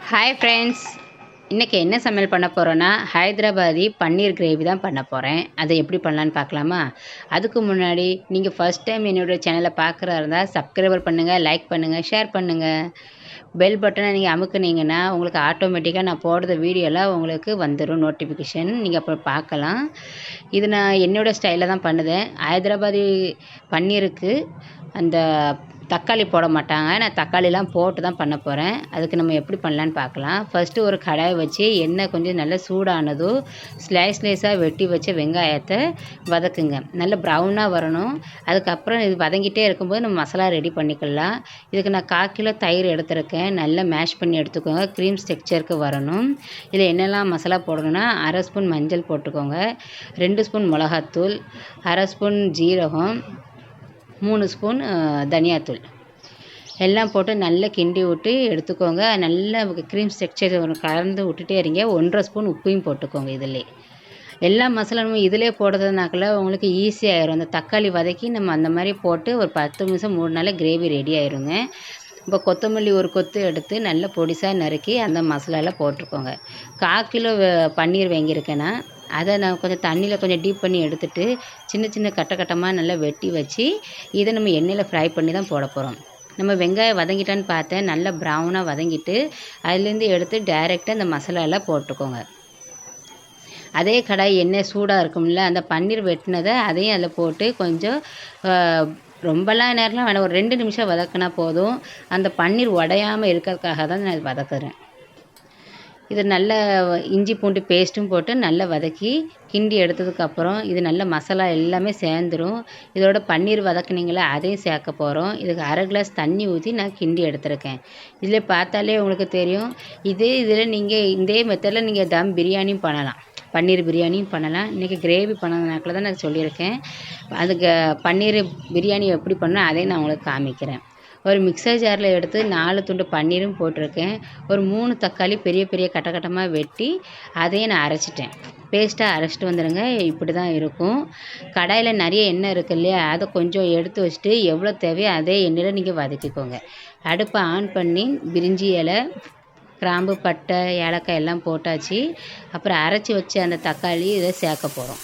Hi friends, இன்றைக்கி என்ன சமையல் பண்ண போகிறோன்னா ஹைதராபாதி பன்னீர் கிரேவி தான் பண்ண போகிறேன். அதை எப்படி பண்ணலான்னு பார்க்கலாமா? அதுக்கு முன்னாடி நீங்கள் ஃபஸ்ட் டைம் என்னோடய சேனலை பார்க்குறா இருந்தால் சப்ஸ்கிரைபர் பண்ணுங்கள், லைக் பண்ணுங்கள், ஷேர் பண்ணுங்கள். பெல் பட்டனை நீங்கள் அமுக்குனீங்கன்னா உங்களுக்கு ஆட்டோமேட்டிக்காக நான் போடுற வீடியோலாம் உங்களுக்கு வந்துடும் நோட்டிஃபிகேஷன். நீங்கள் அப்போ பார்க்கலாம். இது நான் என்னோடய ஸ்டைலில் தான் பண்ணுதேன். ஹைதராபாதி பன்னீருக்கு அந்த தக்காளி போட மாட்டாங்க. நான் தக்காளிலாம் போட்டு தான் பண்ண போகிறேன். அதுக்கு நம்ம எப்படி பண்ணலான்னு பார்க்கலாம். ஃபஸ்ட்டு ஒரு கடாய் வச்சு எண்ணெய் கொஞ்சம் நல்லா சூடானதும் ஸ்லைஸாக வெட்டி வச்ச வெங்காயத்தை வதக்குங்க. நல்லா ப்ரௌனாக வரணும். அதுக்கப்புறம் இது வதங்கிட்டே இருக்கும்போது நம்ம மசாலா ரெடி பண்ணிக்கலாம். இதுக்கு நான் 1/4 கிலோ தயிர் எடுத்துருக்கேன். நல்லா மேஷ் பண்ணி எடுத்துக்கோங்க. க்ரீம் டெக்ஸ்சருக்கு வரணும். இதில் என்னெல்லாம் மசாலா போடணும்னா 1/2 ஸ்பூன் மஞ்சள் போட்டுக்கோங்க, 2 ஸ்பூன் மிளகாத்தூள், 1/2 ஸ்பூன் ஜீரகம், 3 ஸ்பூன் தனியாத்தூள் எல்லாம் போட்டு நல்லா கிண்டி விட்டு எடுத்துக்கோங்க. நல்லா க்ரீம் ஸ்ட்ரக்சர் கலந்து விட்டுட்டே இருங்க. 1/2 ஸ்பூன் உப்பையும் போட்டுக்கோங்க. இதிலே எல்லா மசாலாவும் இதிலே போடுறதுனாக்கல உங்களுக்கு ஈஸியாகிடும். அந்த தக்காளி வதக்கி நம்ம அந்த மாதிரி போட்டு ஒரு 10 நிமிஷம் மூடினாலே கிரேவி ரெடி ஆயிருங்க. இப்போ கொத்தமல்லி ஒரு கொத்து எடுத்து நல்லா பொடிசாக நறுக்கி அந்த மசாலாவில் போட்டுக்கோங்க. 1/4 கிலோ பன்னீர் வாங்கியிருக்கேன்னா அதை நான் கொஞ்சம் தண்ணியில் கொஞ்சம் டீப் பண்ணி எடுத்துகிட்டு சின்ன கட்டமாக நல்லா வெட்டி வச்சு இதை நம்ம எண்ணெயில் ஃப்ரை பண்ணி தான் போட போகிறோம். நம்ம வெங்காயம் வதங்கிட்டான்னு பார்த்தேன். நல்லா ப்ரௌனாக வதங்கிட்டு அதுலேருந்து எடுத்து டைரெக்டாக இந்த மசாலாவில் போட்டுக்கோங்க. அதே கடாய் எண்ணெய் சூடாக இருக்கும்ல, அந்த பன்னீர் வெட்டினதை அதையும் அதில் போட்டு கொஞ்சம் ரொம்பலாம் நேரம்லாம் வேணாம், ஒரு 2 நிமிஷம் வதக்கினா போதும். அந்த பன்னீர் உடையாமல் இருக்கிறதுக்காக தான் நான் வதக்குறேன். இது நல்ல இஞ்சி பூண்டு பேஸ்ட்டும் போட்டு நல்லா வதக்கி கிண்டி எடுத்ததுக்கப்புறம் இது நல்ல மசாலா எல்லாமே சேர்ந்துடும். இதோட பன்னீர் வதக்குனீங்களே அதையும் சேர்க்க போகிறோம். இதுக்கு 1/2 கிளாஸ் தண்ணி ஊற்றி நான் கிண்டி எடுத்துருக்கேன். இதில் பார்த்தாலே உங்களுக்கு தெரியும். இதில் நீங்கள் இதே மெத்தடில் நீங்கள் தம் பிரியாணியும் பண்ணலாம், பன்னீர் பிரியாணியும் பண்ணலாம். இன்றைக்கி கிரேவி பண்ணதுனாக்கில் தான் நான் சொல்லியிருக்கேன். அதுக்கு பன்னீர் பிரியாணி எப்படி பண்ணணும் அதையும் நான் உங்களுக்கு காமிக்கிறேன். ஒரு மிக்சர் ஜாரில் எடுத்து 4 துண்டு பன்னீரும் போட்டிருக்கேன். ஒரு 3 தக்காளி பெரிய கட்டமாக வெட்டி அதையும் நான் அரைச்சிட்டேன். பேஸ்ட்டாக அரைச்சிட்டு வந்துடுங்க. இப்படி தான் இருக்கும். கடாயில் நிறைய எண்ணெய் இருக்குது இல்லையா, அதை கொஞ்சம் எடுத்து வச்சுட்டு எவ்வளோ தேவையோ அதே எண்ணெயில் நீங்கள் வதக்கிக்கோங்க. அடுப்பை ஆன் பண்ணி பிரிஞ்சி இலை, கிராம்பு, பட்டை, ஏலக்காய் எல்லாம் போட்டாச்சு. அப்புறம் அரைச்சி வச்ச அந்த தக்காளி இதை சேர்க்க போகிறோம்.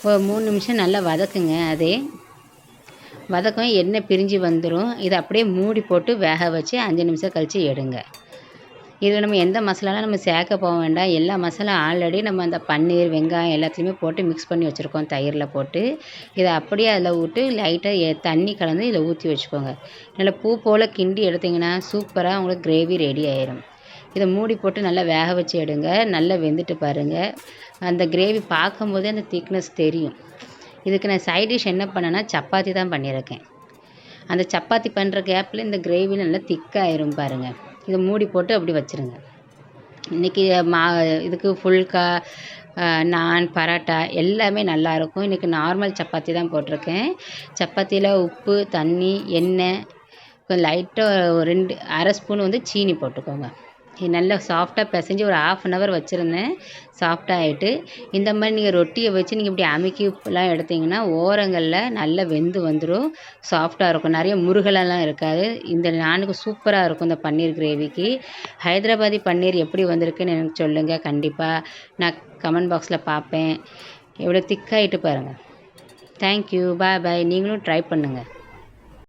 ஒரு 3 நிமிஷம் நல்லா வதக்குங்க. அதே வதக்கம் எண்ணெய் பிரிஞ்சு வந்துடும். இதை அப்படியே மூடி போட்டு வேக வச்சு 5 நிமிஷம் கழித்து எடுங்க. இதில் நம்ம எந்த மசாலாலாம் நம்ம சேர்க்க போக வேண்டாம். எல்லா மசாலா ஆல்ரெடி நம்ம அந்த பன்னீர், வெங்காயம் எல்லாத்துலேயுமே போட்டு மிக்ஸ் பண்ணி வச்சுருக்கோம் தயிரில் போட்டு. இதை அப்படியே அதில் விட்டு லைட்டாக தண்ணி கலந்து இதில் ஊற்றி வச்சுக்கோங்க. நல்லா பூ போல் கிண்டி எடுத்திங்கன்னா சூப்பராக உங்களுக்கு கிரேவி ரெடி ஆயிரும். இதை மூடி போட்டு நல்லா வேக வச்சு எடுங்க. நல்லா வெந்துட்டு பாருங்கள். அந்த கிரேவி பார்க்கும்போதே அந்த திக்னஸ் தெரியும். இதுக்கு நான் சைட் டிஷ் என்ன பண்ணேன்னா சப்பாத்தி தான் பண்ணியிருக்கேன். அந்த சப்பாத்தி பண்ணுற கேப்பில் இந்த கிரேவி நல்லா திக்காயிரும் பாருங்கள். இதை மூடி போட்டு அப்படி வச்சுருங்க. இன்றைக்கி இதுக்கு ஃபுல்கா, நான், பரோட்டா எல்லாமே நல்லாயிருக்கும். இன்றைக்கி நார்மல் சப்பாத்தி தான் போட்டிருக்கேன். சப்பாத்தியில் உப்பு, தண்ணி, எண்ணெய், கொஞ்சம் லைட்டாக 1/2 ஸ்பூன் சீனி போட்டுக்கோங்க. இது நல்லா சாஃப்டாக பிசைஞ்சு ஒரு 1/2 hour வச்சுருந்தேன். சாஃப்டாக ஆகிட்டு இந்த மாதிரி நீங்கள் ரொட்டியை வச்சு நீங்கள் இப்படி அமுக்கிலாம் எடுத்திங்கன்னா ஓரங்களில் நல்லா வெந்து வந்துடும். சாஃப்டாக இருக்கும். நிறைய முருகலெல்லாம் இருக்காது. இந்த நானுக்கு சூப்பராக இருக்கும். இந்த பன்னீர் கிரேவிக்கு ஹைதராபாதி பன்னீர் எப்படி வந்திருக்குன்னு எனக்கு சொல்லுங்கள். கண்டிப்பாக நான் கமெண்ட் பாக்ஸில் பார்ப்பேன். எவ்வளோ திக்காகிட்டு பாருங்கள். தேங்க்யூ, பாய். நீங்களும் ட்ரை பண்ணுங்கள்.